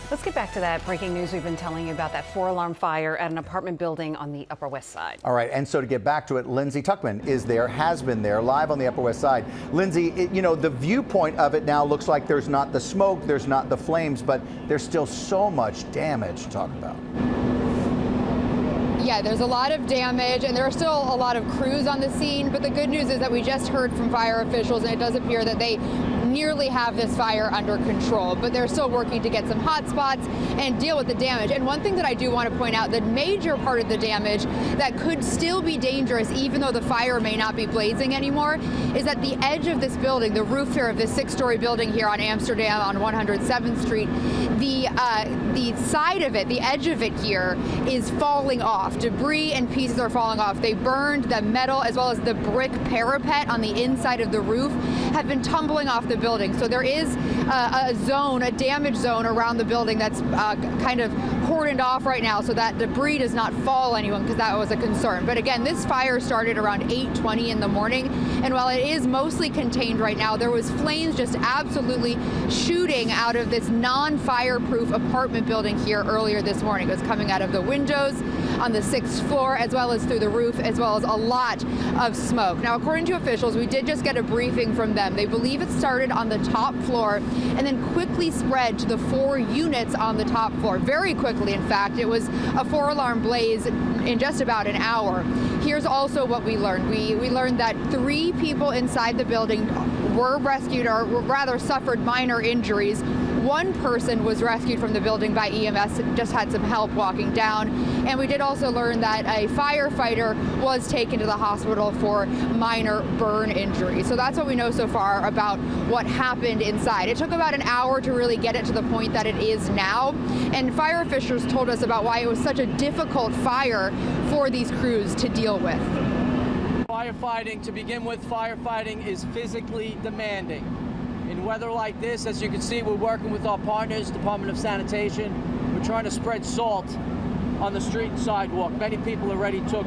Let's get back to that breaking news we've been telling you about, that 4-alarm fire at an apartment building on the Upper West Side. All right, and so to get back to it, Lindsay Tuchman is there, has been there, live on the Upper West Side. Lindsay, you know, the viewpoint of it now looks like there's not the smoke, there's not the flames, but there's still so much damage to talk about. Yeah, there's a lot of damage, and there are still a lot of crews on the scene, but the good news is that we just heard from fire officials, and it does appear that they nearly have this fire under control, but they're still working to get some hot spots and deal with the damage. And one thing that I do want to point out, the major part of the damage that could still be dangerous even though the fire may not be blazing anymore, is that the edge of this building, the roof here of this 6-story building here on Amsterdam on 107th Street, the side of it, the edge of it here is falling off. Debris and pieces are falling off. They burned the metal as well as the brick parapet on the inside of the roof have been tumbling off the building. So there is a zone, a damage zone around the building that's kind of cordoned off right now so that debris does not fall anyone, because that was a concern. But again, this fire started around 8:20 in the morning, and while it is mostly contained right now, there was flames just absolutely shooting out of this non-fireproof apartment building here earlier this morning. It was coming out of the windows on the 6th floor as well as through the roof, as well as a lot of smoke. Now, according to officials, we did just get a briefing from them. They believe it started on the top floor and then quickly spread to the 4 units on the top floor. Very quickly, in fact. It was a 4-alarm blaze in just about an hour. Here's also what we learned. We learned that 3 people inside the building were rescued, or rather suffered minor injuries. 1 person was rescued from the building by EMS, just had some help walking down. And we did also learn that a firefighter was taken to the hospital for minor burn injuries. So that's what we know so far about what happened inside. It took about an hour to really get it to the point that it is now. And fire officials told us about why it was such a difficult fire for these crews to deal with. Firefighting, to begin with, firefighting is physically demanding. In weather like this, as you can see, we're working with our partners, Department of Sanitation. We're trying to spread salt on the street and sidewalk. Many people already took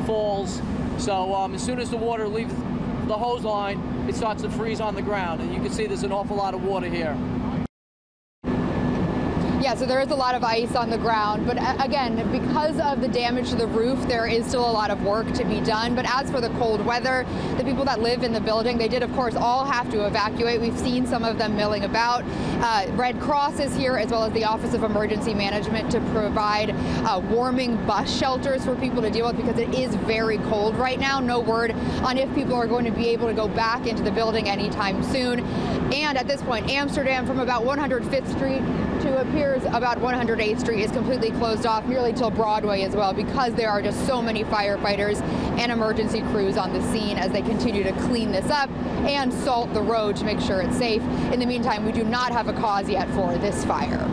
falls. So as soon as the water leaves the hose line, it starts to freeze on the ground. And you can see there's an awful lot of water here. Yeah, so there is a lot of ice on the ground, but again, because of the damage to the roof, there is still a lot of work to be done. But as for the cold weather, the people that live in the building, they did, of course, all have to evacuate. We've seen some of them milling about. Red Cross is here, as well as the Office of Emergency Management, to provide warming bus shelters for people to deal with, because it is very cold right now. No word on if people are going to be able to go back into the building anytime soon. And at this point, Amsterdam, from about 105th Street to appears about 108th Street, is completely closed off, nearly till Broadway as well, because there are just so many firefighters and emergency crews on the scene as they continue to clean this up and salt the road to make sure it's safe. In the meantime, we do not have a cause yet for this fire.